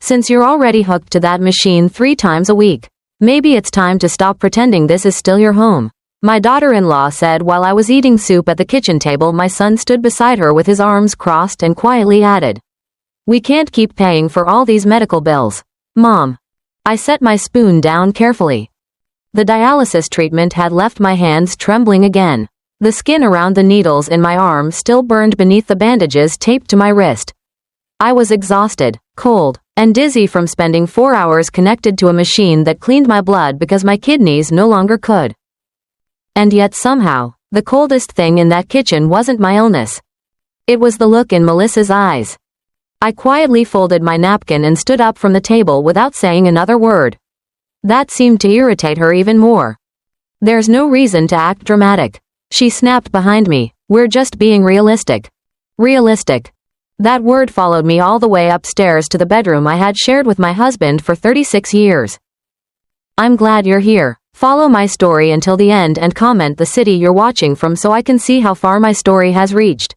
Since you're already hooked to that machine 3 times a week, maybe it's time to stop pretending this is still your home," my daughter-in-law said while I was eating soup at the kitchen table. My son stood beside her with his arms crossed and quietly added, "We can't keep paying for all these medical bills, Mom." I set my spoon down carefully. The dialysis treatment had left my hands trembling again. The skin around the needles in my arm still burned beneath the bandages taped to my wrist. I was exhausted, cold, and dizzy from spending 4 hours connected to a machine that cleaned my blood because my kidneys no longer could. And yet somehow, the coldest thing in that kitchen wasn't my illness. It was the look in Melissa's eyes. I quietly folded my napkin and stood up from the table without saying another word. That seemed to irritate her even more. "There's no reason to act dramatic," she snapped behind me. "We're just being realistic." Realistic. That word followed me all the way upstairs to the bedroom I had shared with my husband for 36 years. I'm glad you're here. Follow my story until the end and comment the city you're watching from so I can see how far my story has reached.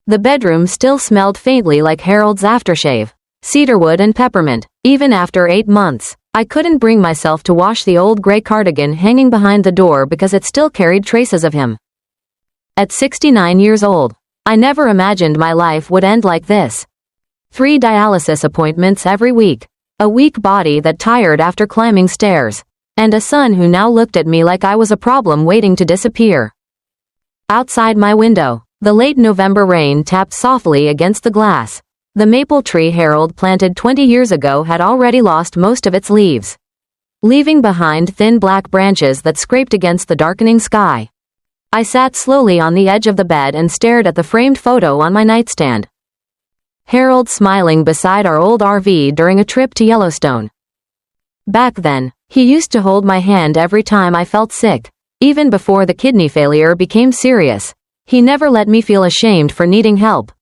The bedroom still smelled faintly like Harold's aftershave, cedarwood and peppermint. Even after 8 months, I couldn't bring myself to wash the old gray cardigan hanging behind the door because it still carried traces of him. At 69 years old, I never imagined my life would end like this. 3 dialysis appointments every week, a weak body that tired after climbing stairs, and a son who now looked at me like I was a problem waiting to disappear. Outside my window, the late November rain tapped softly against the glass. The maple tree Harold planted 20 years ago had already lost most of its leaves, leaving behind thin black branches that scraped against the darkening sky. I sat slowly on the edge of the bed and stared at the framed photo on my nightstand. Harold smiling beside our old RV during a trip to Yellowstone. Back then, he used to hold my hand every time I felt sick. Even before the kidney failure became serious, he never let me feel ashamed for needing help.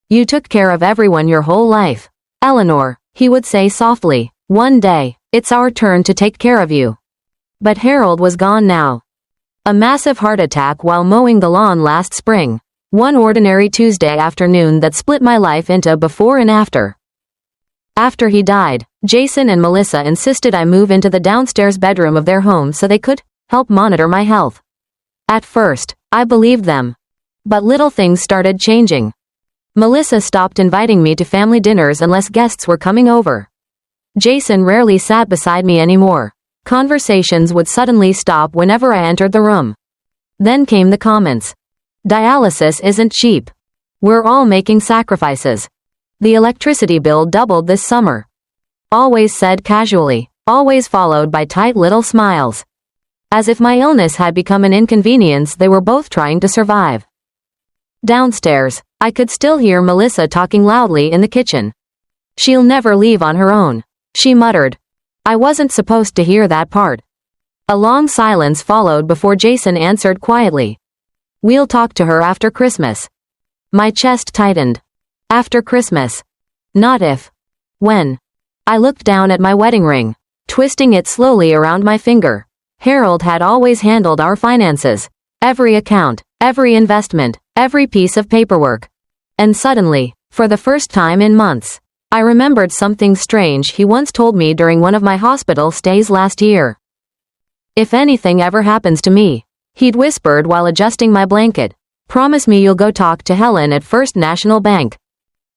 "You took care of everyone your whole life, Eleanor," he would say softly. "One day, it's our turn to take care of you." But Harold was gone now. A massive heart attack while mowing the lawn last spring. One ordinary Tuesday afternoon that split my life into before and after. After he died, Jason and Melissa insisted I move into the downstairs bedroom of their home so they could help monitor my health. At first, I believed them. But little things started changing. Melissa stopped inviting me to family dinners unless guests were coming over. Jason rarely sat beside me anymore. Conversations would suddenly stop whenever I entered the room. Then came the comments. "Dialysis isn't cheap. We're all making sacrifices. The electricity bill doubled this summer." Always said casually, always followed by tight little smiles. As if my illness had become an inconvenience they were both trying to survive. Downstairs, I could still hear Melissa talking loudly in the kitchen. "She'll never leave on her own," she muttered. I wasn't supposed to hear that part. A long silence followed before Jason answered quietly. "We'll talk to her after Christmas." My chest tightened. After Christmas. Not if. When. I looked down at my wedding ring, twisting it slowly around my finger. Harold had always handled our finances. Every account, every investment, every piece of paperwork. And suddenly, for the first time in months, I remembered something strange he once told me during one of my hospital stays last year. "If anything ever happens to me," he'd whispered while adjusting my blanket, "promise me you'll go talk to Helen at First National Bank."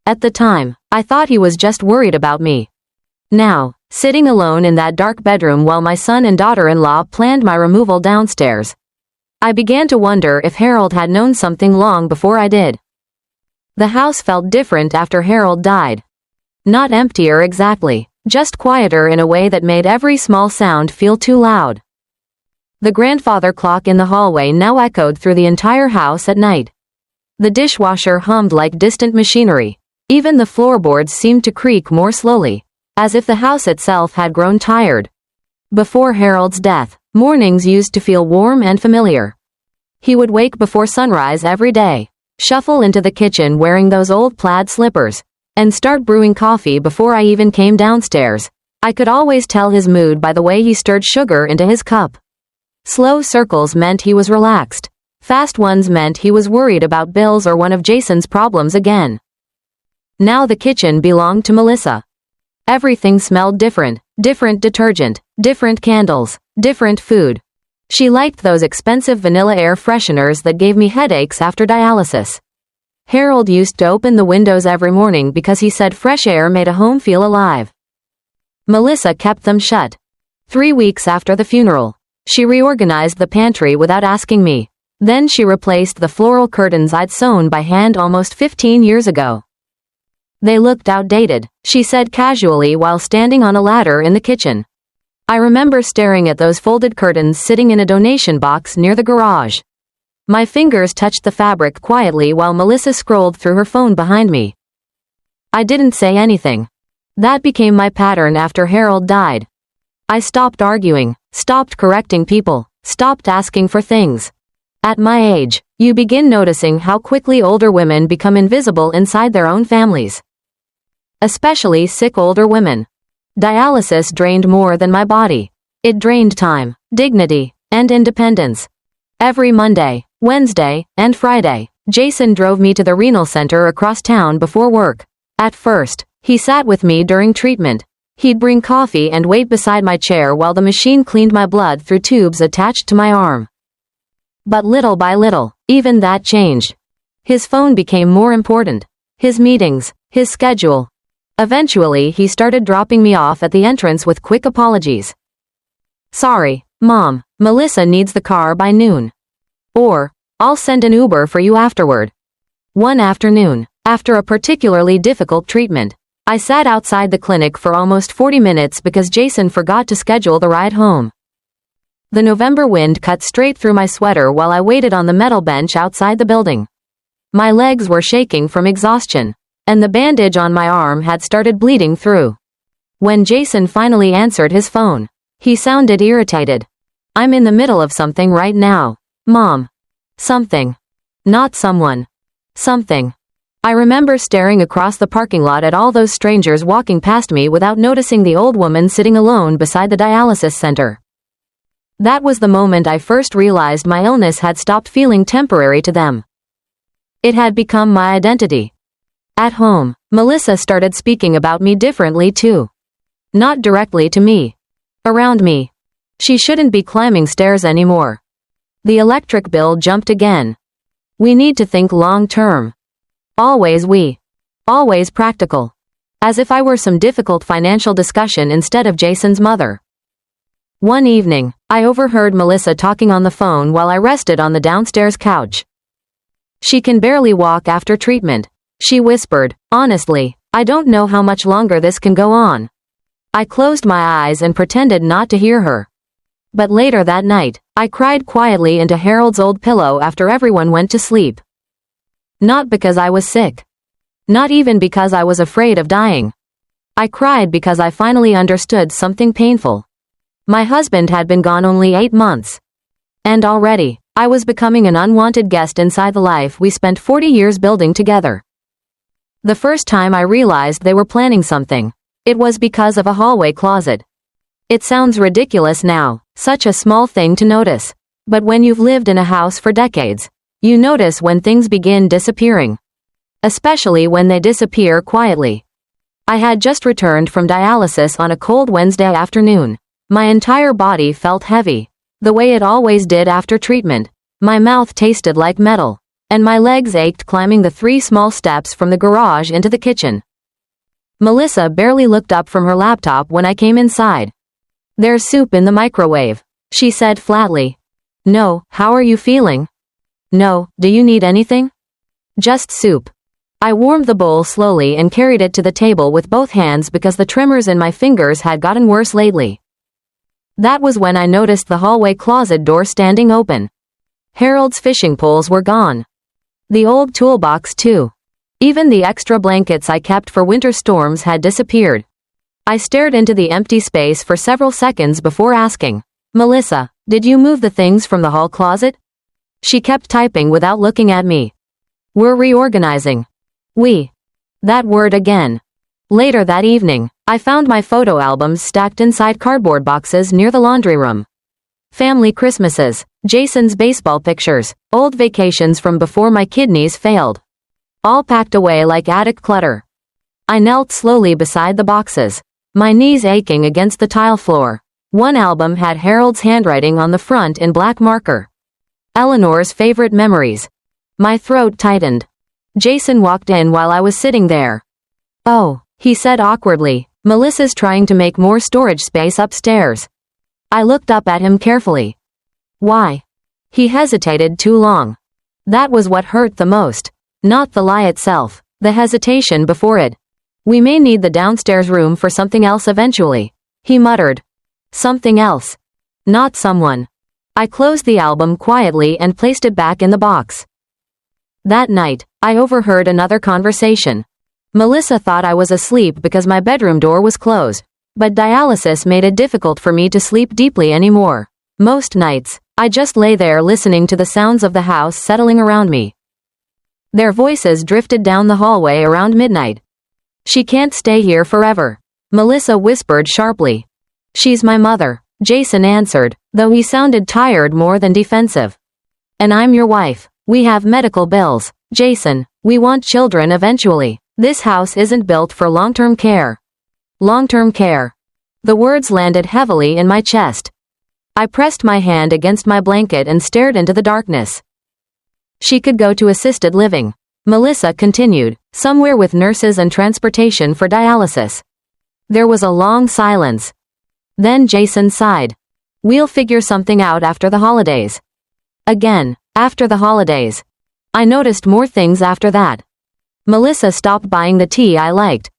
At the time, I thought he was just worried about me. Now, sitting alone in that dark bedroom while my son and daughter-in-law planned my removal downstairs, I began to wonder if Harold had known something long before I did. The house felt different after Harold died. Not emptier exactly, just quieter in a way that made every small sound feel too loud. The grandfather clock in the hallway now echoed through the entire house at night. The dishwasher hummed like distant machinery. Even the floorboards seemed to creak more slowly, as if the house itself had grown tired. Before Harold's death, mornings used to feel warm and familiar. He would wake before sunrise every day, shuffle into the kitchen wearing those old plaid slippers, and start brewing coffee before I even came downstairs. I could always tell his mood by the way he stirred sugar into his cup. Slow circles meant he was relaxed. Fast ones meant he was worried about bills or one of Jason's problems again. Now the kitchen belonged to Melissa. Everything smelled different. Different detergent, different candles, different food. She liked those expensive vanilla air fresheners that gave me headaches after dialysis. Harold used to open the windows every morning because he said fresh air made a home feel alive. Melissa kept them shut. 3 weeks after the funeral, she reorganized the pantry without asking me. Then she replaced the floral curtains I'd sewn by hand almost 15 years ago. They looked outdated, she said casually while standing on a ladder in the kitchen. I remember staring at those folded curtains sitting in a donation box near the garage. My fingers touched the fabric quietly while Melissa scrolled through her phone behind me. I didn't say anything. That became my pattern after Harold died. I stopped arguing, stopped correcting people, stopped asking for things. At my age, you begin noticing how quickly older women become invisible inside their own families. Especially sick older women. Dialysis drained more than my body. It drained time, dignity, and independence. Every Monday, Wednesday, and Friday, Jason drove me to the renal center across town before work. At first, he sat with me during treatment. He'd bring coffee and wait beside my chair while the machine cleaned my blood through tubes attached to my arm. But little by little, even that changed. His phone became more important. His meetings, his schedule. Eventually, he started dropping me off at the entrance with quick apologies. Sorry, Mom, Melissa needs the car by noon. Or, I'll send an Uber for you afterward. One afternoon, after a particularly difficult treatment, I sat outside the clinic for almost 40 minutes because Jason forgot to schedule the ride home. The November wind cut straight through my sweater while I waited on the metal bench outside the building. My legs were shaking from exhaustion, and the bandage on my arm had started bleeding through. When Jason finally answered his phone, he sounded irritated. I'm in the middle of something right now, Mom. Something. Not someone. Something. I remember staring across the parking lot at all those strangers walking past me without noticing the old woman sitting alone beside the dialysis center. That was the moment I first realized my illness had stopped feeling temporary to them. It had become my identity. At home, Melissa started speaking about me differently too. Not directly to me. Around me. She shouldn't be climbing stairs anymore. The electric bill jumped again. We need to think long term. Always we. Always practical. As if I were some difficult financial discussion instead of Jason's mother. One evening, I overheard Melissa talking on the phone while I rested on the downstairs couch. She can barely walk after treatment. She whispered, honestly, I don't know how much longer this can go on. I closed my eyes and pretended not to hear her. But later that night, I cried quietly into Harold's old pillow after everyone went to sleep. Not because I was sick. Not even because I was afraid of dying. I cried because I finally understood something painful. My husband had been gone only 8 months. And already, I was becoming an unwanted guest inside the life we spent 40 years building together. The first time I realized they were planning something, it was because of a hallway closet. It sounds ridiculous now, such a small thing to notice. But when you've lived in a house for decades, you notice when things begin disappearing. Especially when they disappear quietly. I had just returned from dialysis on a cold Wednesday afternoon. My entire body felt heavy, the way it always did after treatment. My mouth tasted like metal, and my legs ached climbing the 3 small steps from the garage into the kitchen. Melissa barely looked up from her laptop when I came inside. There's soup in the microwave, she said flatly. No, how are you feeling? No, do you need anything? Just soup. I warmed the bowl slowly and carried it to the table with both hands because the tremors in my fingers had gotten worse lately. That was when I noticed the hallway closet door standing open. Harold's fishing poles were gone. The old toolbox too. Even the extra blankets I kept for winter storms had disappeared. I stared into the empty space for several seconds before asking, Melissa, did you move the things from the hall closet? She kept typing without looking at me. We're reorganizing. We. That word again. Later that evening, I found my photo albums stacked inside cardboard boxes near the laundry room. Family Christmases, Jason's baseball pictures, old vacations from before my kidneys failed. All packed away like attic clutter. I knelt slowly beside the boxes. my knees aching against the tile floor. One album had Harold's handwriting on the front in black marker. Eleanor's favorite memories. My throat tightened. Jason walked in while I was sitting there. "Oh," he said awkwardly, "Melissa's trying to make more storage space upstairs." I looked up at him carefully. "Why?" He hesitated too long. That was what hurt the most. Not the lie itself, the hesitation before it. "We may need the downstairs room for something else eventually," he muttered. Something else. Not someone. I closed the album quietly and placed it back in the box. That night, I overheard another conversation. Melissa thought I was asleep because my bedroom door was closed, but dialysis made it difficult for me to sleep deeply anymore. Most nights, I just lay there listening to the sounds of the house settling around me. Their voices drifted down the hallway around midnight. "She can't stay here forever," Melissa whispered sharply. "She's my mother," Jason answered, though he sounded tired more than defensive. "And I'm your wife. We have medical bills, Jason. We want children eventually. This house isn't built for long-term care." Long-term care. The words landed heavily in my chest. I pressed my hand against my blanket and stared into the darkness. "She could go to assisted living," Melissa continued, "somewhere with nurses and transportation for dialysis." There was a long silence. Then Jason sighed. "We'll figure something out after the holidays." Again, after the holidays. I noticed more things after that. Melissa stopped buying the tea I liked.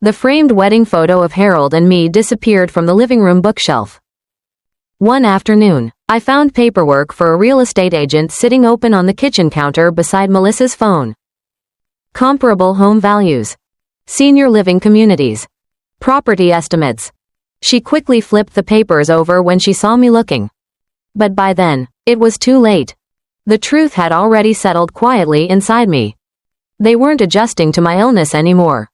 The framed wedding photo of Harold and me disappeared from the living room bookshelf. One afternoon, I found paperwork for a real estate agent sitting open on the kitchen counter beside Melissa's phone. Comparable home values. Senior living communities. Property estimates. She quickly flipped the papers over when she saw me looking. But by then, it was too late. The truth had already settled quietly inside me. They weren't adjusting to my illness anymore.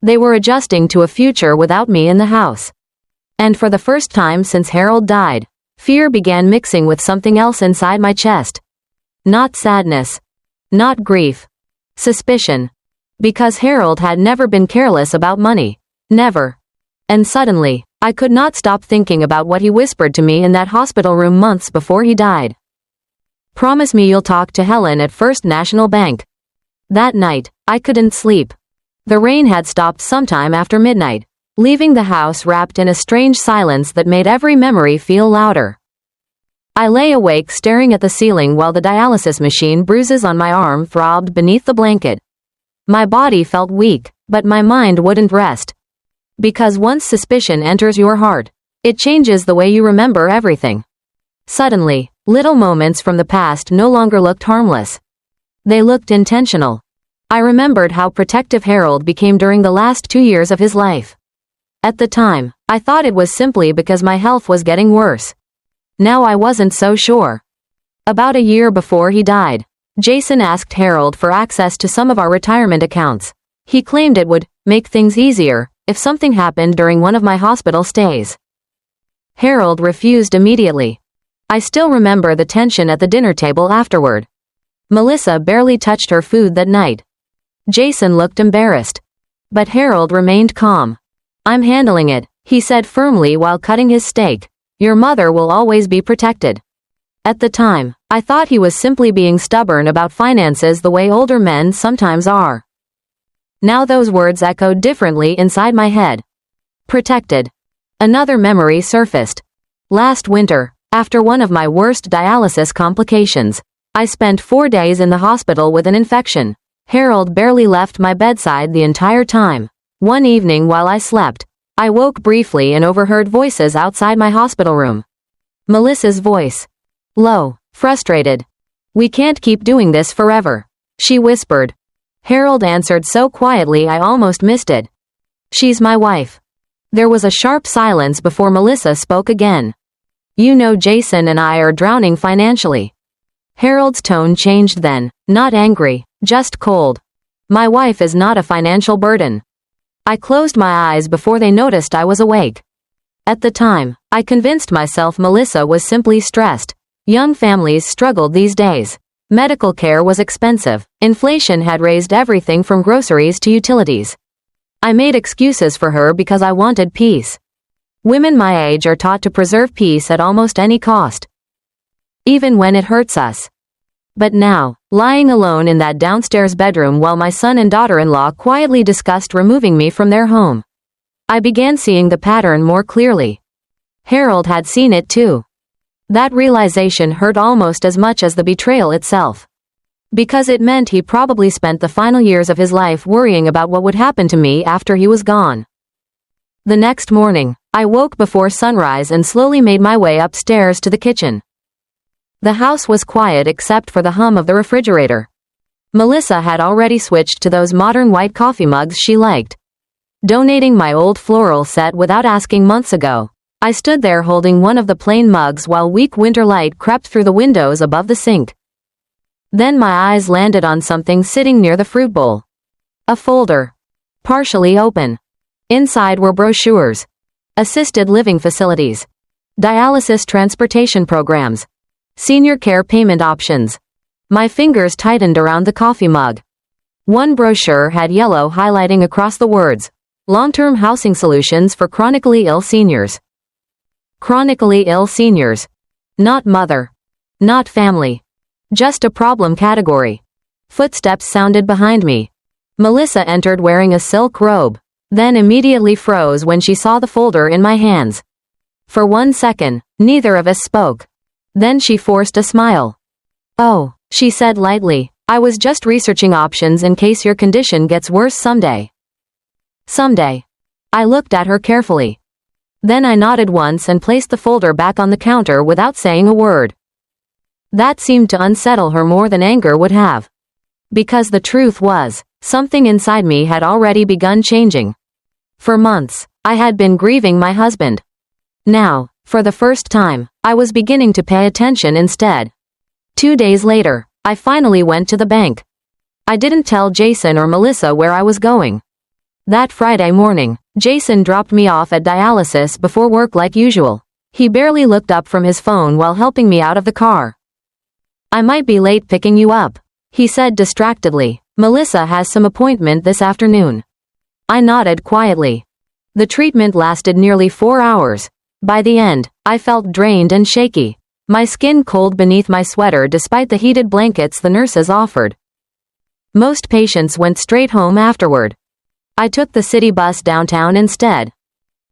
They were adjusting to a future without me in the house. And for the first time since Harold died, fear began mixing with something else inside my chest. Not sadness. Not grief. Suspicion. Because Harold had never been careless about money. Never. And suddenly, I could not stop thinking about what he whispered to me in that hospital room months before he died. "Promise me you'll talk to Helen at First National Bank." That night, I couldn't sleep. The rain had stopped sometime after midnight, leaving the house wrapped in a strange silence that made every memory feel louder. I lay awake staring at the ceiling while the dialysis machine bruises on my arm throbbed beneath the blanket. My body felt weak, but my mind wouldn't rest. Because once suspicion enters your heart, it changes the way you remember everything. Suddenly, little moments from the past no longer looked harmless. They looked intentional. I remembered how protective Harold became during the last 2 years of his life. At the time, I thought it was simply because my health was getting worse. Now I wasn't so sure. About a year before he died, Jason asked Harold for access to some of our retirement accounts. He claimed it would make things easier if something happened during one of my hospital stays. Harold refused immediately. I still remember the tension at the dinner table afterward. Melissa barely touched her food that night. Jason looked embarrassed. But Harold remained calm. "I'm handling it," he said firmly while cutting his steak. "Your mother will always be protected." At the time, I thought he was simply being stubborn about finances the way older men sometimes are. Now those words echoed differently inside my head. Protected. Another memory surfaced. Last winter, after one of my worst dialysis complications, I spent 4 days in the hospital with an infection. Harold barely left my bedside the entire time. One evening while I slept, I woke briefly and overheard voices outside my hospital room. Melissa's voice. Low, frustrated. "We can't keep doing this forever," she whispered. Harold answered so quietly I almost missed it. "She's my wife." There was a sharp silence before Melissa spoke again. "You know Jason and I are drowning financially." Harold's tone changed then, not angry, just cold. "My wife is not a financial burden." I closed my eyes before they noticed I was awake. At the time, I convinced myself Melissa was simply stressed. Young families struggled these days. Medical care was expensive. Inflation had raised everything from groceries to utilities. I made excuses for her because I wanted peace. Women my age are taught to preserve peace at almost any cost, even when it hurts us. But now, lying alone in that downstairs bedroom while my son and daughter-in-law quietly discussed removing me from their home, I began seeing the pattern more clearly. Harold had seen it too. That realization hurt almost as much as the betrayal itself, because it meant he probably spent the final years of his life worrying about what would happen to me after he was gone. The next morning, I woke before sunrise and slowly made my way upstairs to the kitchen. The house was quiet except for the hum of the refrigerator. Melissa had already switched to those modern white coffee mugs she liked, donating my old floral set without asking months ago. I stood there holding one of the plain mugs while weak winter light crept through the windows above the sink. Then my eyes landed on something sitting near the fruit bowl. A folder, partially open. Inside were brochures, assisted living facilities, dialysis transportation programs, senior care payment options. My fingers tightened around the coffee mug. One brochure had yellow highlighting across the words, "Long-term housing solutions for chronically ill seniors." Chronically ill seniors. Not mother. Not family. Just a problem category. Footsteps sounded behind me. Melissa entered wearing a silk robe, then immediately froze when she saw the folder in my hands. For 1 second, neither of us spoke. Then she forced a smile. "Oh," she said lightly, "I was just researching options in case your condition gets worse someday." Someday. I looked at her carefully. Then I nodded once and placed the folder back on the counter without saying a word. That seemed to unsettle her more than anger would have. Because the truth was, something inside me had already begun changing. For months, I had been grieving my husband. Now, for the first time, I was beginning to pay attention instead. 2 days later, I finally went to the bank. I didn't tell Jason or Melissa where I was going. That Friday morning, Jason dropped me off at dialysis before work like usual. He barely looked up from his phone while helping me out of the car. "I might be late picking you up," he said distractedly. "Melissa has some appointment this afternoon." I nodded quietly. The treatment lasted nearly 4 hours. By the end, I felt drained and shaky, my skin cold beneath my sweater despite the heated blankets the nurses offered. Most patients went straight home afterward. I took the city bus downtown instead.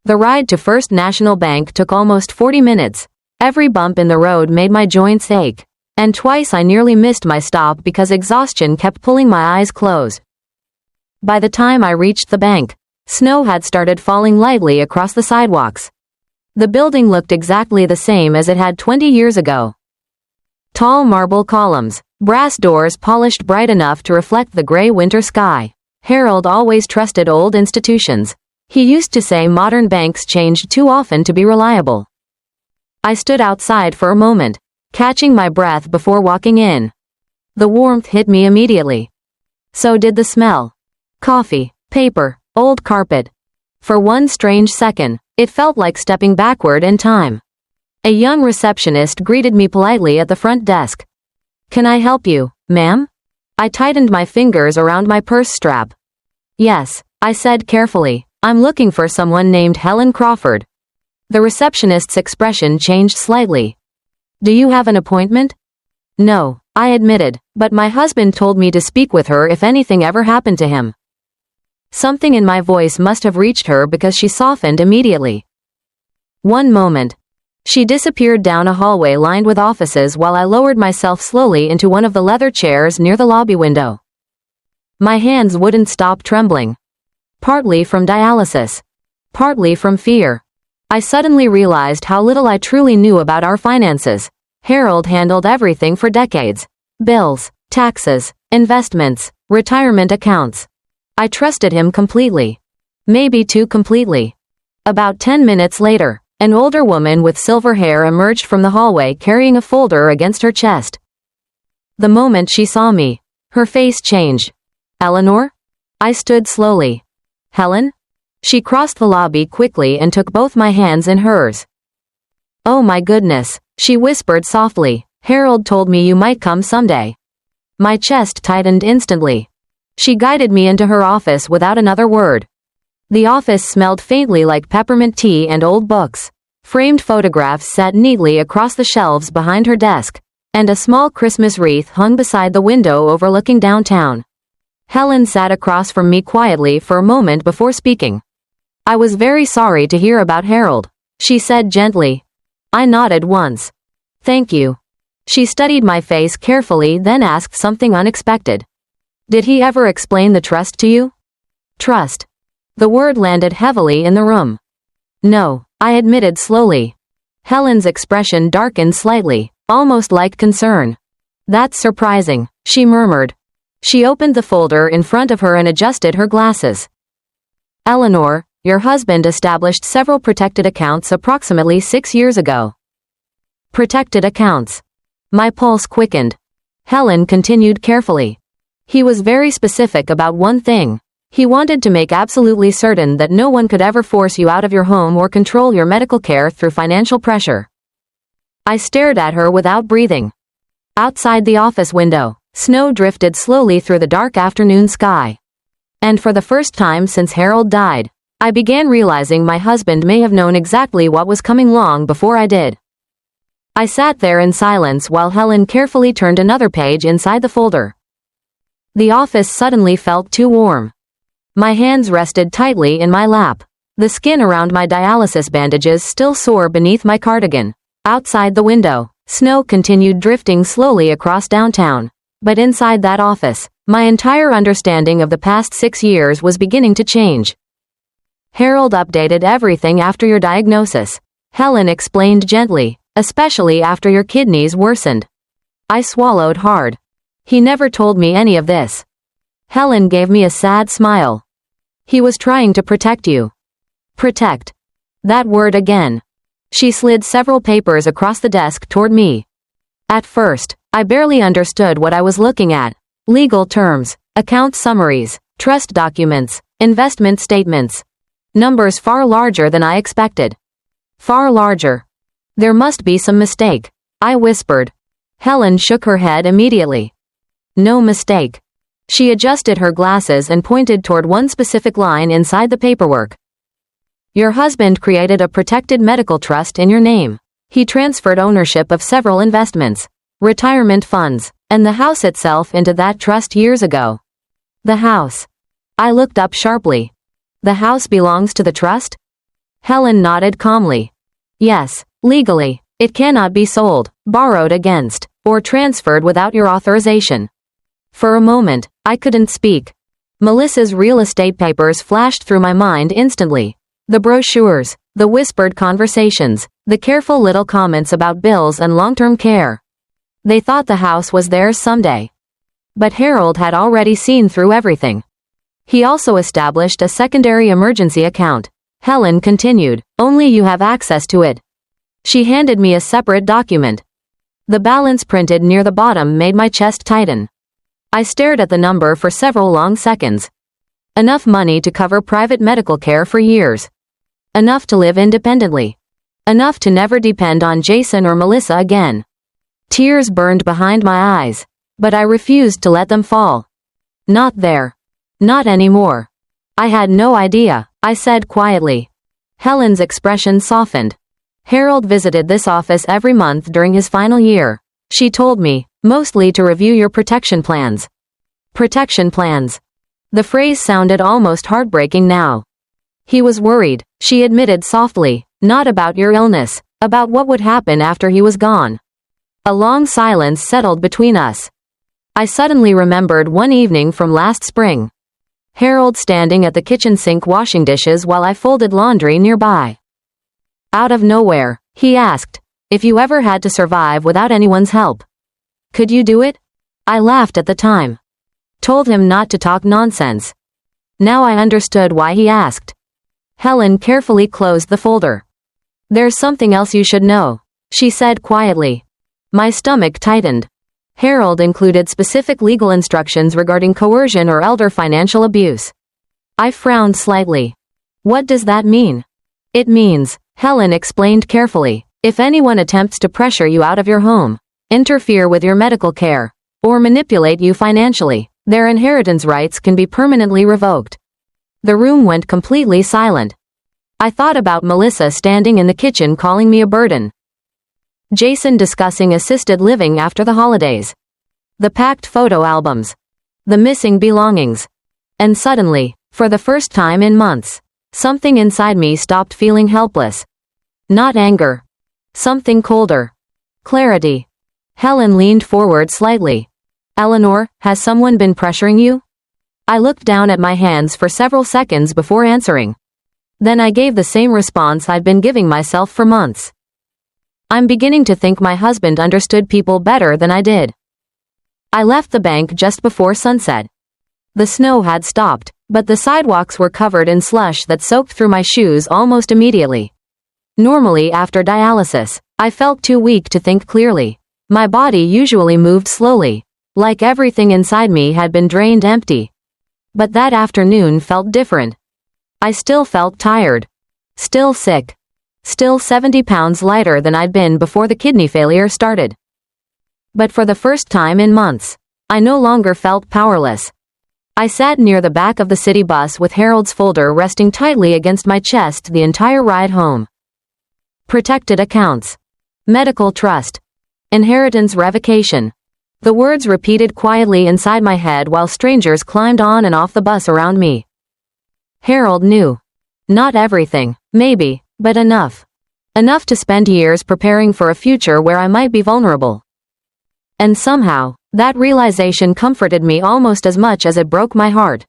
The ride to First National Bank took almost 40 minutes. Every bump in the road made my joints ache, and twice I nearly missed my stop because exhaustion kept pulling my eyes closed. By the time I reached the bank, snow had started falling lightly across the sidewalks. The building looked exactly the same as it had 20 years ago. Tall marble columns, brass doors polished bright enough to reflect the gray winter sky. Harold always trusted old institutions. He used to say modern banks changed too often to be reliable. I stood outside for a moment, catching my breath before walking in. The warmth hit me immediately. So did the smell. Coffee, paper, old carpet. For one strange second, it felt like stepping backward in time. A young receptionist greeted me politely at the front desk. "Can I help you, ma'am?" I tightened my fingers around my purse strap. "Yes," I said carefully. "I'm looking for someone named Helen Crawford." The receptionist's expression changed slightly. "Do you have an appointment?" "No," I admitted, "but my husband told me to speak with her if anything ever happened to him." Something in my voice must have reached her because she softened immediately. One moment. She disappeared down a hallway lined with offices while I lowered myself slowly into one of the leather chairs near the lobby window. My hands wouldn't stop trembling. Partly from dialysis. Partly from fear. I suddenly realized how little I truly knew about our finances. Harold handled everything for decades. Bills, taxes, investments, retirement accounts. I trusted him completely. Maybe too completely. About 10 minutes later, an older woman with silver hair emerged from the hallway carrying a folder against her chest. The moment she saw me, her face changed. "Eleanor?" I stood slowly. "Helen?" She crossed the lobby quickly and took both my hands in hers. "Oh my goodness," she whispered softly. "Harold told me you might come someday." My chest tightened instantly. She guided me into her office without another word. The office smelled faintly like peppermint tea and old books. Framed photographs sat neatly across the shelves behind her desk, and a small Christmas wreath hung beside the window overlooking downtown. Helen sat across from me quietly for a moment before speaking. "I was very sorry to hear about Harold," she said gently. I nodded once. "Thank you." She studied my face carefully, then asked something unexpected. "Did he ever explain the trust to you?" Trust. The word landed heavily in the room. "No," I admitted slowly. Helen's expression darkened slightly, almost like concern. "That's surprising," she murmured. She opened the folder in front of her and adjusted her glasses. "Eleanor, your husband established several protected accounts approximately 6 years ago." Protected accounts. My pulse quickened. Helen continued carefully. "He was very specific about one thing. He wanted to make absolutely certain that no one could ever force you out of your home or control your medical care through financial pressure." I stared at her without breathing. Outside the office window, snow drifted slowly through the dark afternoon sky. And for the first time since Harold died, I began realizing my husband may have known exactly what was coming long before I did. I sat there in silence while Helen carefully turned another page inside the folder. The office suddenly felt too warm. My hands rested tightly in my lap. The skin around my dialysis bandages still sore beneath my cardigan. Outside the window, snow continued drifting slowly across downtown. But inside that office, my entire understanding of the past 6 years was beginning to change. "Harold updated everything after your diagnosis," Helen explained gently, "especially after your kidneys worsened." I swallowed hard. "He never told me any of this." Helen gave me a sad smile. "He was trying to protect you." Protect. That word again. She slid several papers across the desk toward me. At first, I barely understood what I was looking at. Legal terms, account summaries, trust documents, investment statements. Numbers far larger than I expected. Far larger. "There must be some mistake," I whispered. Helen shook her head immediately. "No mistake." She adjusted her glasses and pointed toward one specific line inside the paperwork. "Your husband created a protected medical trust in your name. He transferred ownership of several investments, retirement funds, and the house itself into that trust years ago." "The house?" I looked up sharply. "The house belongs to the trust?" Helen nodded calmly. "Yes, legally, it cannot be sold, borrowed against, or transferred without your authorization." For a moment, I couldn't speak. Melissa's real estate papers flashed through my mind instantly. The brochures, the whispered conversations, the careful little comments about bills and long-term care. They thought the house was theirs someday. But Harold had already seen through everything. He also established a secondary emergency account. Helen continued, "Only you have access to it." She handed me a separate document. The balance printed near the bottom made my chest tighten. I stared at the number for several long seconds. Enough money to cover private medical care for years. Enough to live independently. Enough to never depend on Jason or Melissa again. Tears burned behind my eyes, but I refused to let them fall. "Not there. Not anymore." "I had no idea," I said quietly. Helen's expression softened. "Harold visited this office every month during his final year," she told me, "mostly to review your protection plans." Protection plans. The phrase sounded almost heartbreaking now. "He was worried," she admitted softly, "not about your illness, about what would happen after he was gone." A long silence settled between us. I suddenly remembered one evening from last spring. Harold standing at the kitchen sink washing dishes while I folded laundry nearby. Out of nowhere, he asked, "If you ever had to survive without anyone's help, could you do it?" I laughed at the time. Told him not to talk nonsense. Now I understood why he asked. Helen carefully closed the folder. "There's something else you should know," she said quietly. My stomach tightened. Harold included specific legal instructions regarding coercion or elder financial abuse. I frowned slightly. "What does that mean?" "It means," Helen explained carefully, "if anyone attempts to pressure you out of your home, interfere with your medical care, or manipulate you financially, their inheritance rights can be permanently revoked." The room went completely silent. I thought about Melissa standing in the kitchen calling me a burden. Jason discussing assisted living after the holidays. The packed photo albums. The missing belongings. And suddenly, for the first time in months, something inside me stopped feeling helpless. Not anger. Something colder. Clarity. Helen leaned forward slightly. Eleanor, has someone been pressuring you? I looked down at my hands for several seconds before answering. Then I gave the same response I'd been giving myself for months. I'm beginning to think my husband understood people better than I did. I left the bank just before sunset. The snow had stopped, but the sidewalks were covered in slush that soaked through my shoes almost immediately. Normally after dialysis, I felt too weak to think clearly. My body usually moved slowly, like everything inside me had been drained empty. But that afternoon felt different. I still felt tired. Still sick. Still 70 pounds lighter than I'd been before the kidney failure started. But for the first time in months, I no longer felt powerless. I sat near the back of the city bus with Harold's folder resting tightly against my chest the entire ride home. Protected accounts. Medical trust. Inheritance revocation. The words repeated quietly inside my head while strangers climbed on and off the bus around me. Harold knew. Not everything, maybe, but enough. Enough to spend years preparing for a future where I might be vulnerable. And somehow, that realization comforted me almost as much as it broke my heart.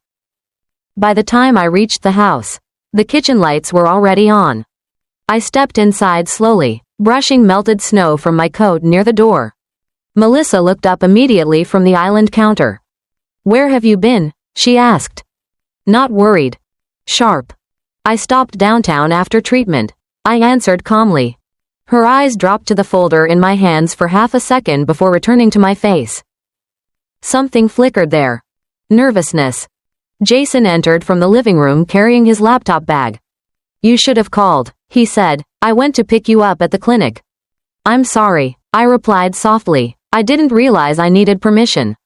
By the time I reached the house, the kitchen lights were already on. I stepped inside slowly, brushing melted snow from my coat near the door. Melissa looked up immediately from the island counter. "Where have you been?" she asked. Not worried. Sharp. "I stopped downtown after treatment," I answered calmly. Her eyes dropped to the folder in my hands for half a second before returning to my face. Something flickered there. Nervousness. Jason entered from the living room carrying his laptop bag. "You should have called," he said. "I went to pick you up at the clinic." "I'm sorry," I replied softly. I didn't realize I needed permission.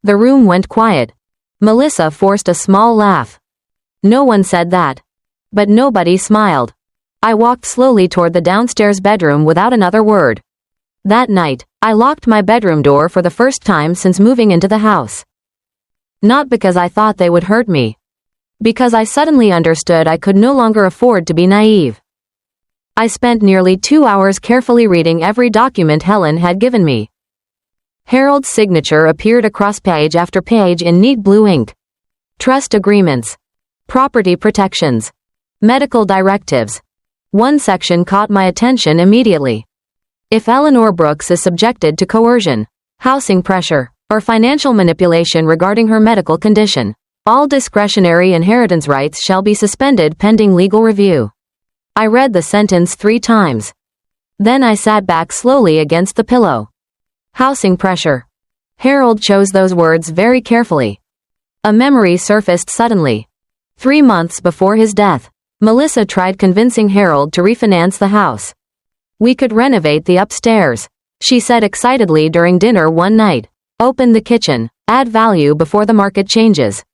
The room went quiet. Melissa forced a small laugh. No one said that. But nobody smiled. I walked slowly toward the downstairs bedroom without another word. That night, I locked my bedroom door for the first time since moving into the house. Not because I thought they would hurt me. Because I suddenly understood I could no longer afford to be naive. I spent nearly 2 hours carefully reading every document Helen had given me. Harold's signature appeared across page after page in neat blue ink. Trust agreements. Property protections. Medical directives. One section caught my attention immediately. If Eleanor Brooks is subjected to coercion, housing pressure, or financial manipulation regarding her medical condition, all discretionary inheritance rights shall be suspended pending legal review. I read the sentence 3 times. Then I sat back slowly against the pillow. Housing pressure. Harold chose those words very carefully. A memory surfaced suddenly. 3 months before his death, Melissa tried convincing Harold to refinance the house. "We could renovate the upstairs," she said excitedly during dinner one night. "Open the kitchen, add value before the market changes."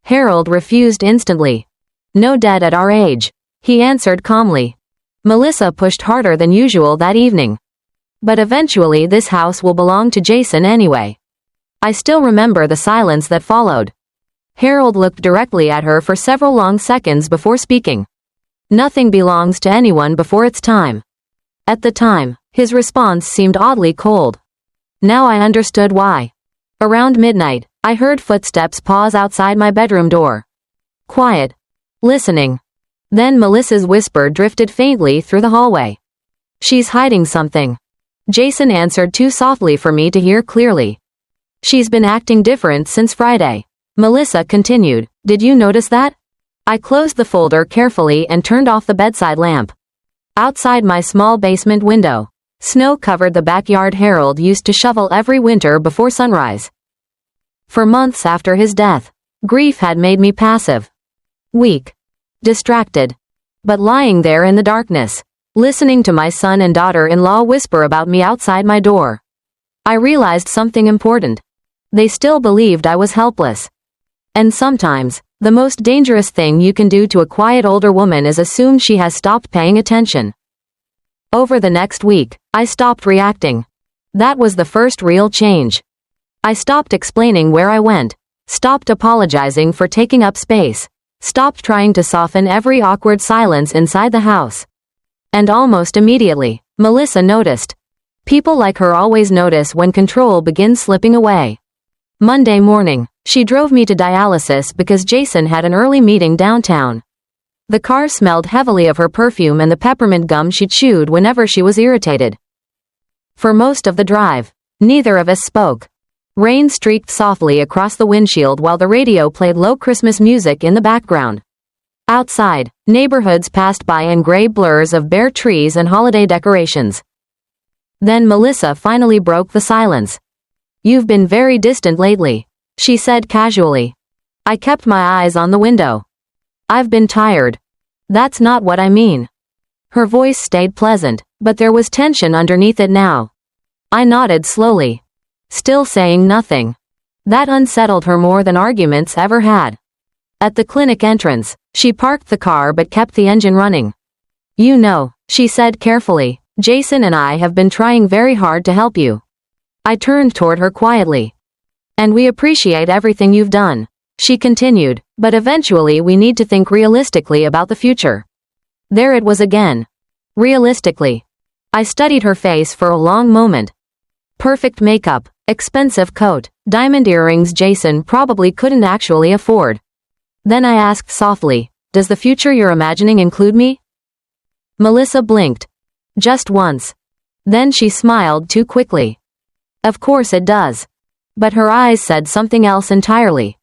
Harold refused instantly. "No debt at our age," he answered calmly. Melissa pushed harder than usual that evening. "But eventually this house will belong to Jason anyway." I still remember the silence that followed. Harold looked directly at her for several long seconds before speaking. "Nothing belongs to anyone before its time." At the time, his response seemed oddly cold. Now I understood why. Around midnight, I heard footsteps pause outside my bedroom door. Quiet. Listening. Then Melissa's whisper drifted faintly through the hallway. "She's hiding something." Jason answered too softly for me to hear clearly. "She's been acting different since Friday." Melissa continued. "Did you notice that?" I closed the folder carefully and turned off the bedside lamp. Outside my small basement window, snow covered the backyard Harold used to shovel every winter before sunrise. For months after his death, grief had made me passive. Weak. Distracted. But lying there in the darkness, listening to my son and daughter-in-law whisper about me outside my door, I realized something important. They still believed I was helpless. And sometimes, The most dangerous thing you can do to a quiet older woman is assume she has stopped paying attention. Over the next week, I stopped reacting. That was the first real change. I stopped explaining where I went, stopped apologizing for taking up space, stopped trying to soften every awkward silence inside the house. And almost immediately, Melissa noticed. People like her always notice when control begins slipping away. Monday morning, she drove me to dialysis because Jason had an early meeting downtown. The car smelled heavily of her perfume and the peppermint gum she chewed whenever she was irritated. For most of the drive, neither of us spoke. Rain streaked softly across the windshield while the radio played low Christmas music in the background. Outside, neighborhoods passed by in gray blurs of bare trees and holiday decorations. Then Melissa finally broke the silence. "You've been very distant lately," she said casually. I kept my eyes on the window. "I've been tired." "That's not what I mean." Her voice stayed pleasant, but there was tension underneath it now. I nodded slowly, still saying nothing. That unsettled her more than arguments ever had. At the clinic entrance, she parked the car but kept the engine running. "You know," she said carefully, "Jason and I have been trying very hard to help you." I turned toward her quietly. "And we appreciate everything you've done," she continued, "but eventually we need to think realistically about the future." There it was again. Realistically. I studied her face for a long moment. Perfect makeup, expensive coat, diamond earrings Jason probably couldn't actually afford. Then I asked softly, "Does the future you're imagining include me?" Melissa blinked. Just once. Then she smiled too quickly. "Of course it does." But her eyes said something else entirely.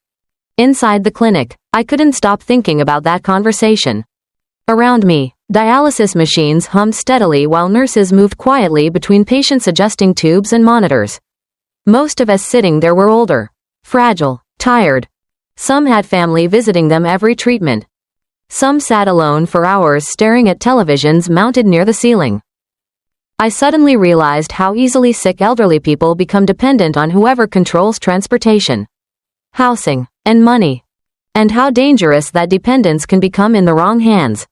Inside the clinic, I couldn't stop thinking about that conversation. Around me, dialysis machines hummed steadily while nurses moved quietly between patients adjusting tubes and monitors. Most of us sitting there were older, fragile, tired. Some had family visiting them every treatment. Some sat alone for hours staring at televisions mounted near the ceiling. I suddenly realized how easily sick elderly people become dependent on whoever controls transportation, housing, and money, and how dangerous that dependence can become in the wrong hands.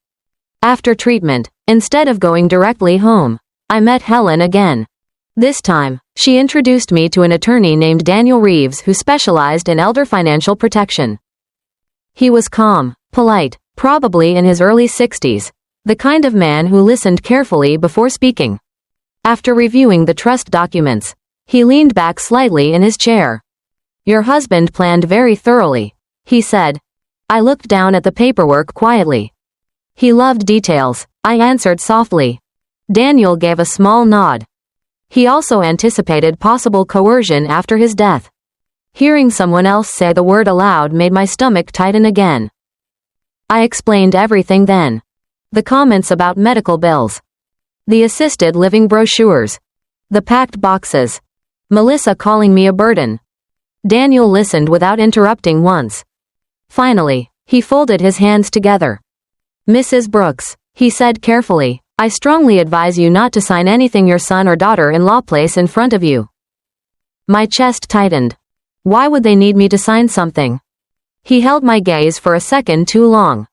After treatment, instead of going directly home, I met Helen again. This time, she introduced me to an attorney named Daniel Reeves who specialized in elder financial protection. He was calm, polite, probably in his early 60s, the kind of man who listened carefully before speaking. After reviewing the trust documents, he leaned back slightly in his chair. "Your husband planned very thoroughly," he said. I looked down at the paperwork quietly. "He loved details," I answered softly. Daniel gave a small nod. He also anticipated possible coercion after his death. Hearing someone else say the word aloud made my stomach tighten again. I explained everything then. The comments about medical bills. The assisted living brochures. The packed boxes. Melissa calling me a burden. Daniel listened without interrupting once. Finally, he folded his hands together. "Mrs. Brooks," he said carefully, "I strongly advise you not to sign anything your son or daughter-in-law place in front of you." My chest tightened. Why would they need me to sign something? He held my gaze for a second too long.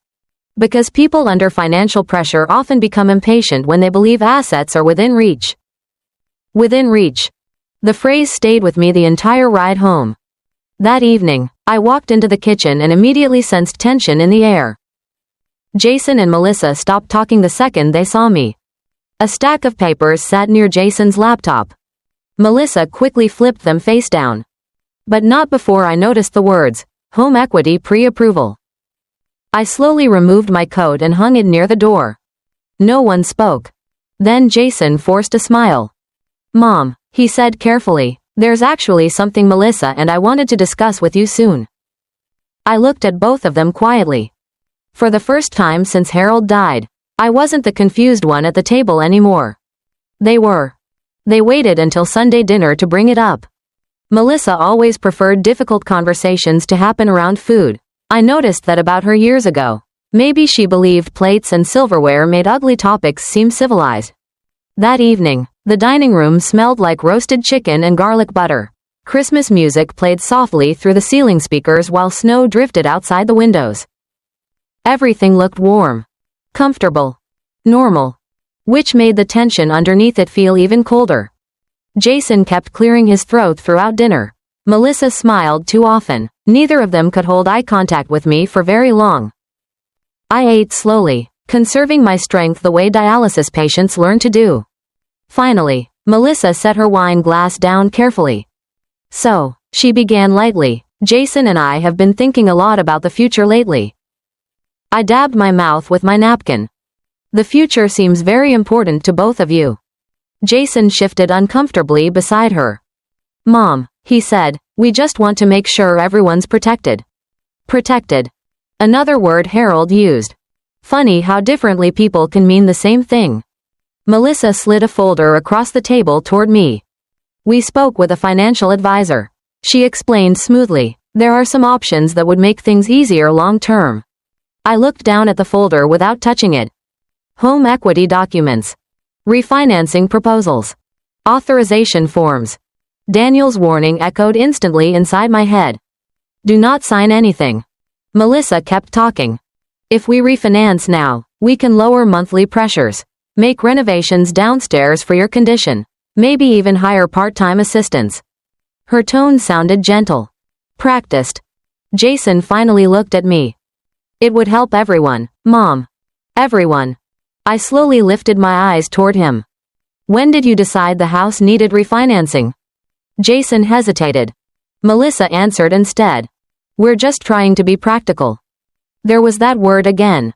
Because people under financial pressure often become impatient when they believe assets are within reach. Within reach. The phrase stayed with me the entire ride home. That evening, I walked into the kitchen and immediately sensed tension in the air. Jason and Melissa stopped talking the second they saw me. A stack of papers sat near Jason's laptop. Melissa quickly flipped them face down. But not before I noticed the words, "Home Equity Pre-Approval." I slowly removed my coat and hung it near the door. No one spoke. Then Jason forced a smile. "Mom," he said carefully, "there's actually something Melissa and I wanted to discuss with you soon." I looked at both of them quietly. For the first time since Harold died, I wasn't the confused one at the table anymore. They were. They waited until Sunday dinner to bring it up. Melissa always preferred difficult conversations to happen around food. I noticed that about her years ago. Maybe she believed plates and silverware made ugly topics seem civilized. That evening, the dining room smelled like roasted chicken and garlic butter. Christmas music played softly through the ceiling speakers while snow drifted outside the windows. Everything looked warm, comfortable, normal, which made the tension underneath it feel even colder. Jason kept clearing his throat throughout dinner. Melissa smiled too often. Neither of them could hold eye contact with me for very long. I ate slowly, conserving my strength the way dialysis patients learn to do. Finally, Melissa set her wine glass down carefully. So, she began lightly, Jason and I have been thinking a lot about the future lately. I dabbed my mouth with my napkin. The future seems very important to both of you. Jason shifted uncomfortably beside her. Mom, he said, we just want to make sure everyone's protected. Protected. Another word Harold used. Funny how differently people can mean the same thing. Melissa slid a folder across the table toward me. We spoke with a financial advisor. She explained smoothly, there are some options that would make things easier long term. I looked down at the folder without touching it. Home equity documents. Refinancing proposals. Authorization forms. Daniel's warning echoed instantly inside my head. Do not sign anything. Melissa kept talking. If we refinance now, we can lower monthly pressures. Make renovations downstairs for your condition. Maybe even hire part-time assistants. Her tone sounded gentle. Practiced. Jason finally looked at me. It would help everyone, Mom. Everyone. I slowly lifted my eyes toward him. When did you decide the house needed refinancing? Jason hesitated. Melissa answered instead. We're just trying to be practical. There was that word again.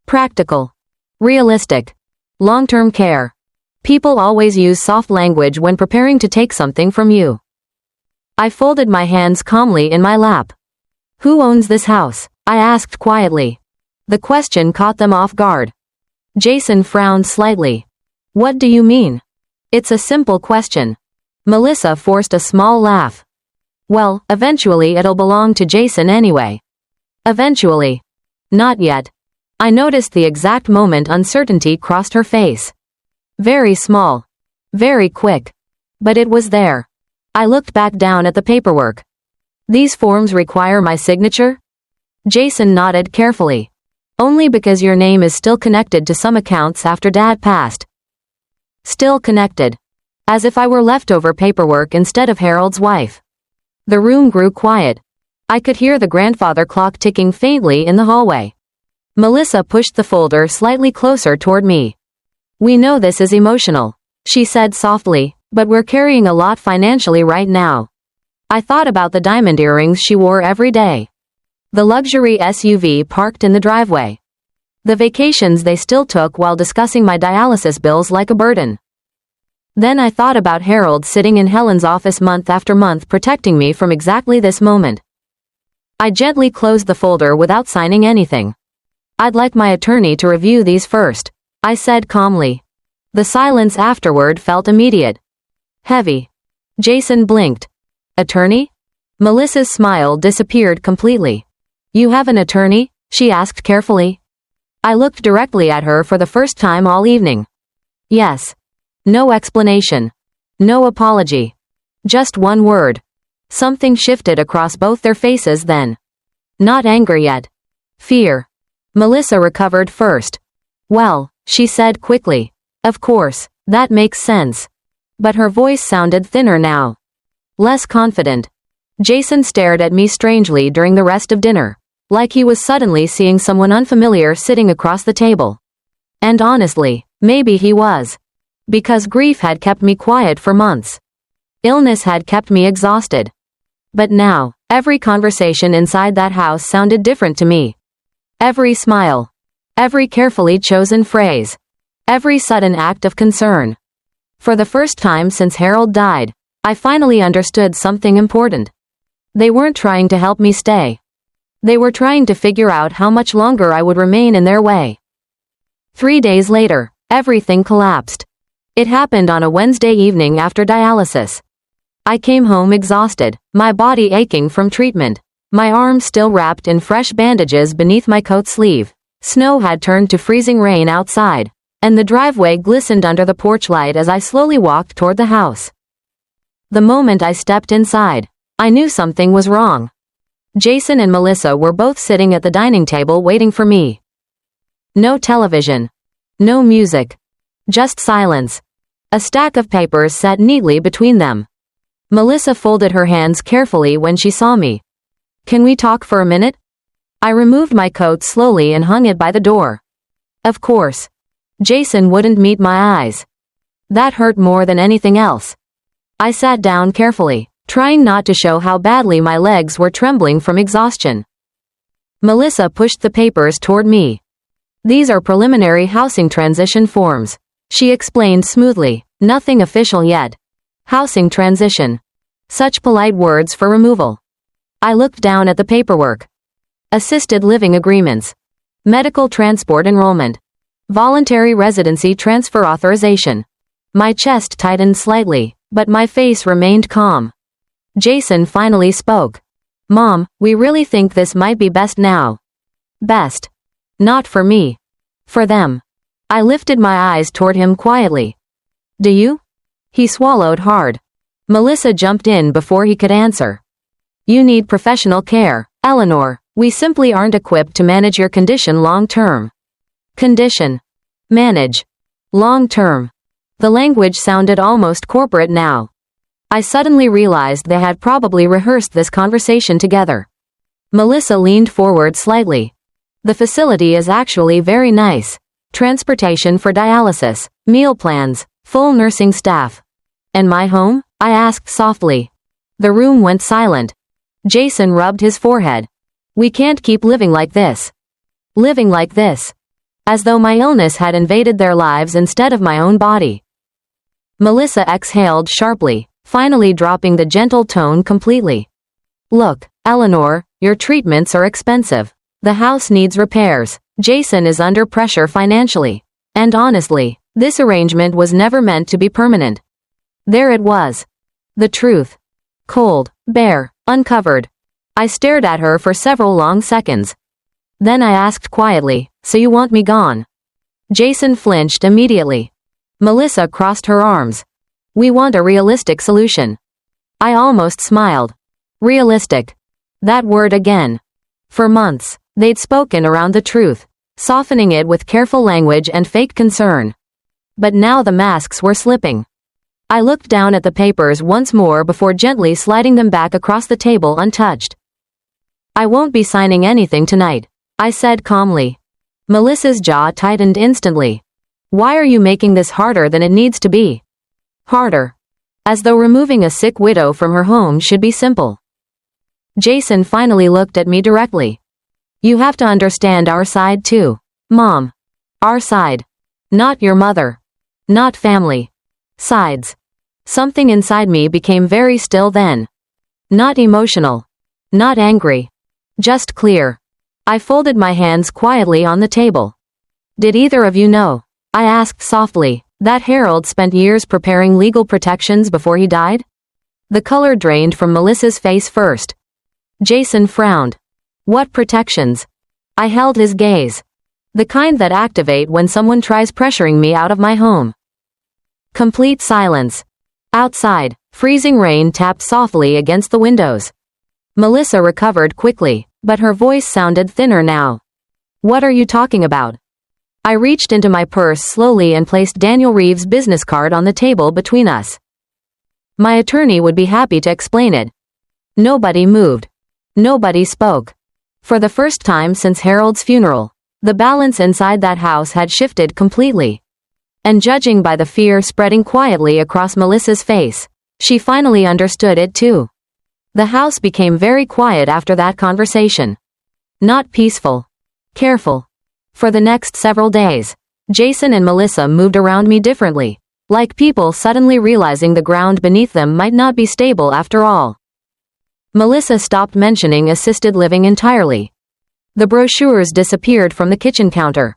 Practical. Realistic. Long-term care. People always use soft language when preparing to take something from you. I folded my hands calmly in my lap. Who owns this house? I asked quietly. The question caught them off guard. Jason frowned slightly. What do you mean? It's a simple question. Melissa forced a small laugh. Well, eventually it'll belong to Jason anyway. Eventually. Not yet. I noticed the exact moment uncertainty crossed her face. Very small. Very quick. But it was there. I looked back down at the paperwork. These forms require my signature? Jason nodded carefully. Only because your name is still connected to some accounts after Dad passed. Still connected. As if I were leftover paperwork instead of Harold's wife. The room grew quiet. I could hear the grandfather clock ticking faintly in the hallway. Melissa pushed the folder slightly closer toward me. We know this is emotional, she said softly, but we're carrying a lot financially right now. I thought about the diamond earrings she wore every day. The luxury SUV parked in the driveway. The vacations they still took while discussing my dialysis bills like a burden. Then I thought about Harold sitting in Helen's office month after month protecting me from exactly this moment. I gently closed the folder without signing anything. I'd like my attorney to review these first, I said calmly. The silence afterward felt immediate. Heavy. Jason blinked. Attorney? Melissa's smile disappeared completely. You have an attorney? She asked carefully. I looked directly at her for the first time all evening. Yes. No explanation. No apology. Just one word. Something shifted across both their faces then. Not anger yet. Fear. Melissa recovered first. Well, she said quickly. Of course, that makes sense. But her voice sounded thinner now. Less confident. Jason stared at me strangely during the rest of dinner, like he was suddenly seeing someone unfamiliar sitting across the table. And honestly, maybe he was. Because grief had kept me quiet for months. Illness had kept me exhausted. But now, every conversation inside that house sounded different to me. Every smile. Every carefully chosen phrase. Every sudden act of concern. For the first time since Harold died, I finally understood something important. They weren't trying to help me stay. They were trying to figure out how much longer I would remain in their way. 3 days later, everything collapsed. It happened on a Wednesday evening after dialysis. I came home exhausted, my body aching from treatment, my arms still wrapped in fresh bandages beneath my coat sleeve. Snow had turned to freezing rain outside, and the driveway glistened under the porch light as I slowly walked toward the house. The moment I stepped inside, I knew something was wrong. Jason and Melissa were both sitting at the dining table waiting for me. No television. No music. Just silence. A stack of papers sat neatly between them. Melissa folded her hands carefully when she saw me. "Can we talk for a minute?" I removed my coat slowly and hung it by the door. Of course. Jason wouldn't meet my eyes. That hurt more than anything else. I sat down carefully, trying not to show how badly my legs were trembling from exhaustion. Melissa pushed the papers toward me. "These are preliminary housing transition forms," she explained smoothly. "Nothing official yet. Housing transition. Such polite words for removal." I looked down at the paperwork. Assisted living agreements. Medical transport enrollment. Voluntary residency transfer authorization. My chest tightened slightly, but my face remained calm. Jason finally spoke. "Mom, we really think this might be best now." Best. Not for me. For them. I lifted my eyes toward him quietly. "Do you?" He swallowed hard. Melissa jumped in before he could answer. "You need professional care, Eleanor. We simply aren't equipped to manage your condition long term." Condition. Manage. Long term. The language sounded almost corporate now. I suddenly realized they had probably rehearsed this conversation together. Melissa leaned forward slightly. "The facility is actually very nice. Transportation for dialysis, meal plans, full nursing staff." "And my home?" I asked softly. The room went silent. Jason rubbed his forehead. "We can't keep living like this." Living like this. As though my illness had invaded their lives instead of my own body. Melissa exhaled sharply, finally dropping the gentle tone completely. "Look, Eleanor, your treatments are expensive. The house needs repairs. Jason is under pressure financially. And honestly, this arrangement was never meant to be permanent." There it was. The truth. Cold, bare, uncovered. I stared at her for several long seconds. Then I asked quietly, "So you want me gone?" Jason flinched immediately. Melissa crossed her arms. "We want a realistic solution." I almost smiled. Realistic. That word again. For months, they'd spoken around the truth, softening it with careful language and fake concern. But now the masks were slipping. I looked down at the papers once more before gently sliding them back across the table untouched. "I won't be signing anything tonight," I said calmly. Melissa's jaw tightened instantly. "Why are you making this harder than it needs to be?" Harder. As though removing a sick widow from her home should be simple. Jason finally looked at me directly. "You have to understand our side too, Mom. Our side. Not your mother. Not family. Sides." Something inside me became very still then. Not emotional. Not angry. Just clear. I folded my hands quietly on the table. "Did either of you know," I asked softly, "that Harold spent years preparing legal protections before he died?" The color drained from Melissa's face first. Jason frowned. "What protections?" I held his gaze. "The kind that activate when someone tries pressuring me out of my home." Complete silence. Outside, freezing rain tapped softly against the windows. Melissa recovered quickly, but her voice sounded thinner now. "What are you talking about?" I reached into my purse slowly and placed Daniel Reeves' business card on the table between us. My attorney would be happy to explain it. Nobody moved. Nobody spoke. For the first time since Harold's funeral, the balance inside that house had shifted completely. And judging by the fear spreading quietly across Melissa's face, she finally understood it too. The house became very quiet after that conversation. Not peaceful. Careful. For the next several days, Jason and Melissa moved around me differently, like people suddenly realizing the ground beneath them might not be stable after all. Melissa stopped mentioning assisted living entirely. The brochures disappeared from the kitchen counter.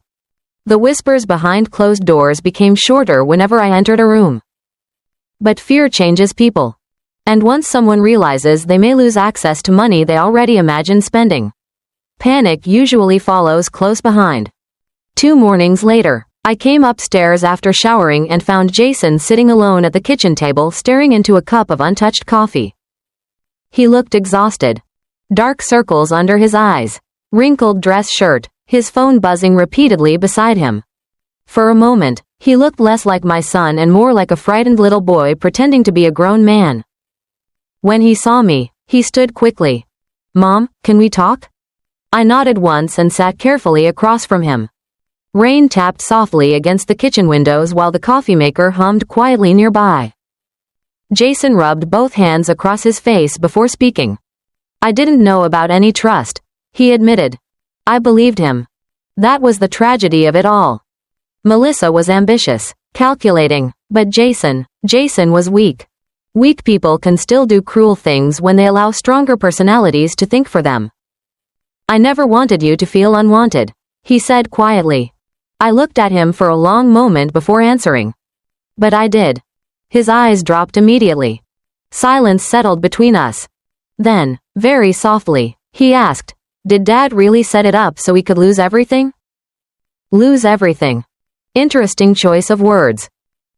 The whispers behind closed doors became shorter whenever I entered a room. But fear changes people. And once someone realizes they may lose access to money they already imagine spending, panic usually follows close behind. 2 mornings later, I came upstairs after showering and found Jason sitting alone at the kitchen table staring into a cup of untouched coffee. He looked exhausted. Dark circles under his eyes. Wrinkled dress shirt, his phone buzzing repeatedly beside him. For a moment, he looked less like my son and more like a frightened little boy pretending to be a grown man. When he saw me, he stood quickly. "Mom, can we talk?" I nodded once and sat carefully across from him. Rain tapped softly against the kitchen windows while the coffee maker hummed quietly nearby. Jason rubbed both hands across his face before speaking. "I didn't know about any trust," he admitted. I believed him. That was the tragedy of it all. Melissa was ambitious, calculating, but Jason was weak. Weak people can still do cruel things when they allow stronger personalities to think for them. "I never wanted you to feel unwanted," he said quietly. I looked at him for a long moment before answering. "But I did." His eyes dropped immediately. Silence settled between us. Then, very softly, he asked, "Did Dad really set it up so we could lose everything?" Lose everything. Interesting choice of words.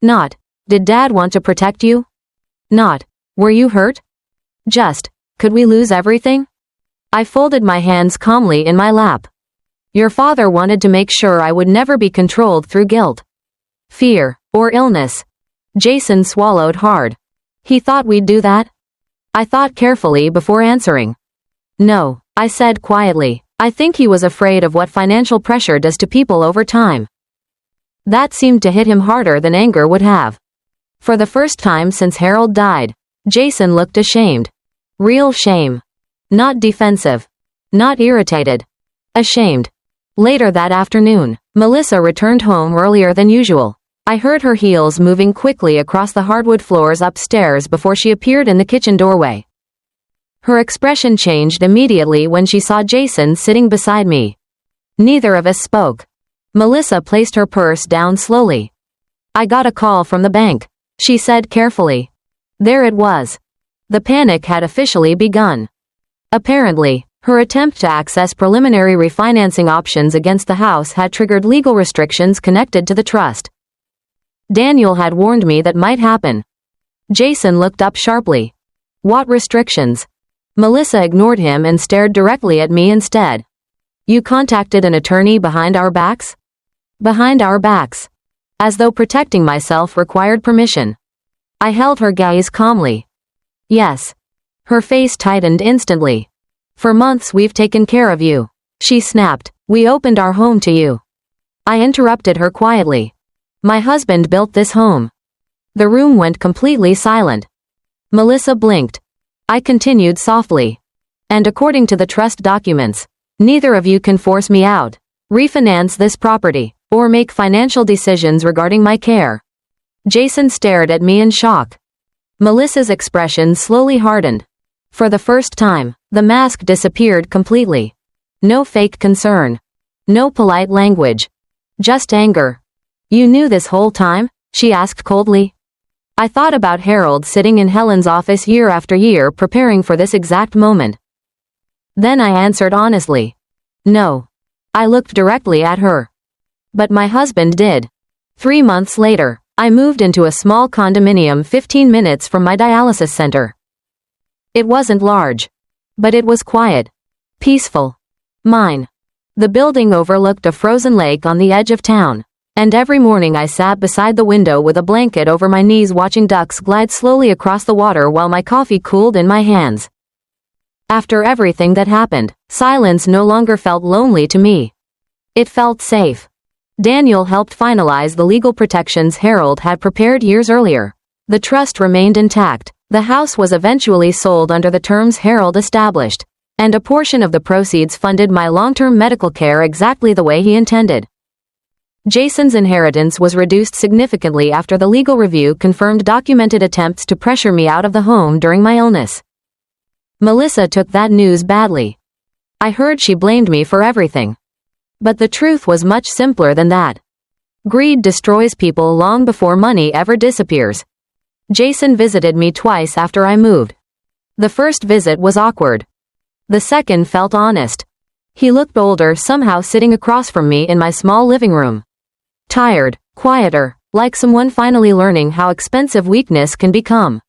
Not, "Did Dad want to protect you?" Not, "Were you hurt?" Just, "Could we lose everything?" I folded my hands calmly in my lap. Your father wanted to make sure I would never be controlled through guilt, fear, or illness. Jason swallowed hard. He thought we'd do that? I thought carefully before answering. "No," I said quietly. "I think he was afraid of what financial pressure does to people over time." That seemed to hit him harder than anger would have. For the first time since Harold died, Jason looked ashamed. Real shame. Not defensive. Not irritated. Ashamed. Later that afternoon, Melissa returned home earlier than usual. I heard her heels moving quickly across the hardwood floors upstairs before she appeared in the kitchen doorway. Her expression changed immediately when she saw Jason sitting beside me. Neither of us spoke. Melissa placed her purse down slowly. "I got a call from the bank," she said carefully. There it was. The panic had officially begun. Apparently, her attempt to access preliminary refinancing options against the house had triggered legal restrictions connected to the trust. Daniel had warned me that might happen. Jason looked up sharply. "What restrictions?" Melissa ignored him and stared directly at me instead. "You contacted an attorney behind our backs?" Behind our backs. As though protecting myself required permission. I held her gaze calmly. "Yes." Her face tightened instantly. "For months we've taken care of you," she snapped. "We opened our home to you." I interrupted her quietly. "My husband built this home." The room went completely silent. Melissa blinked. I continued softly. "And according to the trust documents, neither of you can force me out, refinance this property, or make financial decisions regarding my care." Jason stared at me in shock. Melissa's expression slowly hardened. For the first time, the mask disappeared completely. No fake concern. No polite language. Just anger. "You knew this whole time?" she asked coldly. I thought about Harold sitting in Helen's office year after year preparing for this exact moment. Then I answered honestly. "No." I looked directly at her. "But my husband did." 3 months later, I moved into a small condominium 15 minutes from my dialysis center. It wasn't large. But it was quiet. Peaceful. Mine. The building overlooked a frozen lake on the edge of town. And every morning I sat beside the window with a blanket over my knees watching ducks glide slowly across the water while my coffee cooled in my hands. After everything that happened, silence no longer felt lonely to me. It felt safe. Daniel helped finalize the legal protections Harold had prepared years earlier. The trust remained intact. The house was eventually sold under the terms Harold established, and a portion of the proceeds funded my long-term medical care exactly the way he intended. Jason's inheritance was reduced significantly after the legal review confirmed documented attempts to pressure me out of the home during my illness. Melissa took that news badly. I heard she blamed me for everything. But the truth was much simpler than that. Greed destroys people long before money ever disappears. Jason visited me twice after I moved. The first visit was awkward. The second felt honest. He looked older somehow sitting across from me in my small living room. Tired, quieter, like someone finally learning how expensive weakness can become.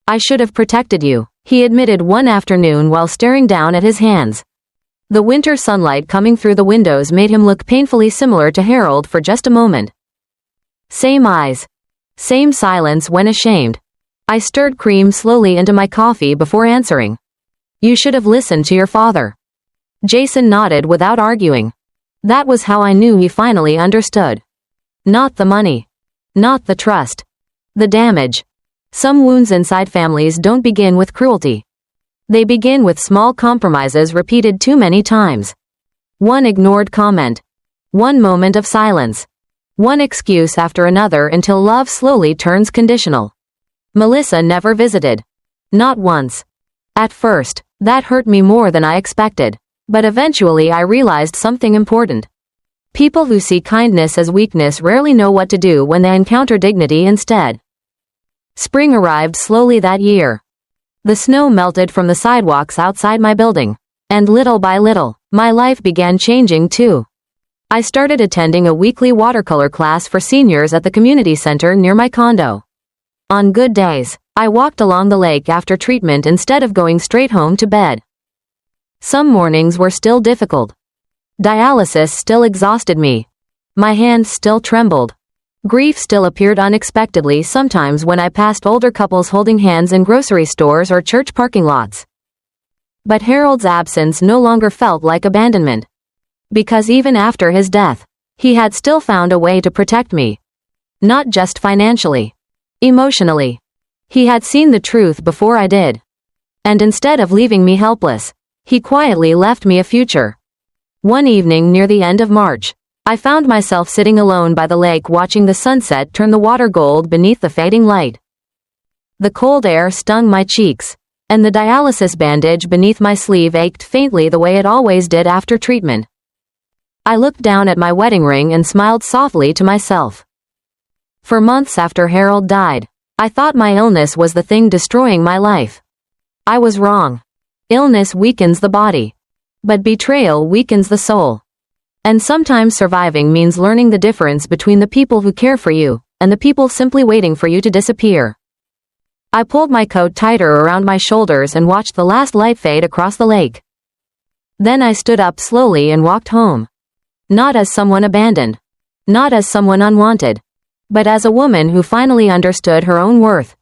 I should have protected you, he admitted one afternoon while staring down at his hands. The winter sunlight coming through the windows made him look painfully similar to Harold for just a moment. Same eyes. Same silence when ashamed. I stirred cream slowly into my coffee before answering. You should have listened to your father. Jason nodded without arguing. That was how I knew he finally understood. Not the money. Not the trust. The damage. Some wounds inside families don't begin with cruelty. They begin with small compromises repeated too many times. One ignored comment. One moment of silence. One excuse after another until love slowly turns conditional. Melissa never visited. Not once. At first, that hurt me more than I expected. But eventually I realized something important. People who see kindness as weakness rarely know what to do when they encounter dignity instead. Spring arrived slowly that year. The snow melted from the sidewalks outside my building. And little by little, my life began changing too. I started attending a weekly watercolor class for seniors at the community center near my condo. On good days, I walked along the lake after treatment instead of going straight home to bed. Some mornings were still difficult. Dialysis still exhausted me. My hands still trembled. Grief still appeared unexpectedly sometimes when I passed older couples holding hands in grocery stores or church parking lots. But Harold's absence no longer felt like abandonment. Because even after his death, he had still found a way to protect me. Not just financially. Emotionally. He had seen the truth before I did. And instead of leaving me helpless, he quietly left me a future. One evening near the end of March, I found myself sitting alone by the lake watching the sunset turn the water gold beneath the fading light. The cold air stung my cheeks, and the dialysis bandage beneath my sleeve ached faintly the way it always did after treatment. I looked down at my wedding ring and smiled softly to myself. For months after Harold died, I thought my illness was the thing destroying my life. I was wrong. Illness weakens the body. But betrayal weakens the soul. And sometimes surviving means learning the difference between the people who care for you, and the people simply waiting for you to disappear. I pulled my coat tighter around my shoulders and watched the last light fade across the lake. Then I stood up slowly and walked home. Not as someone abandoned. Not as someone unwanted. But as a woman who finally understood her own worth,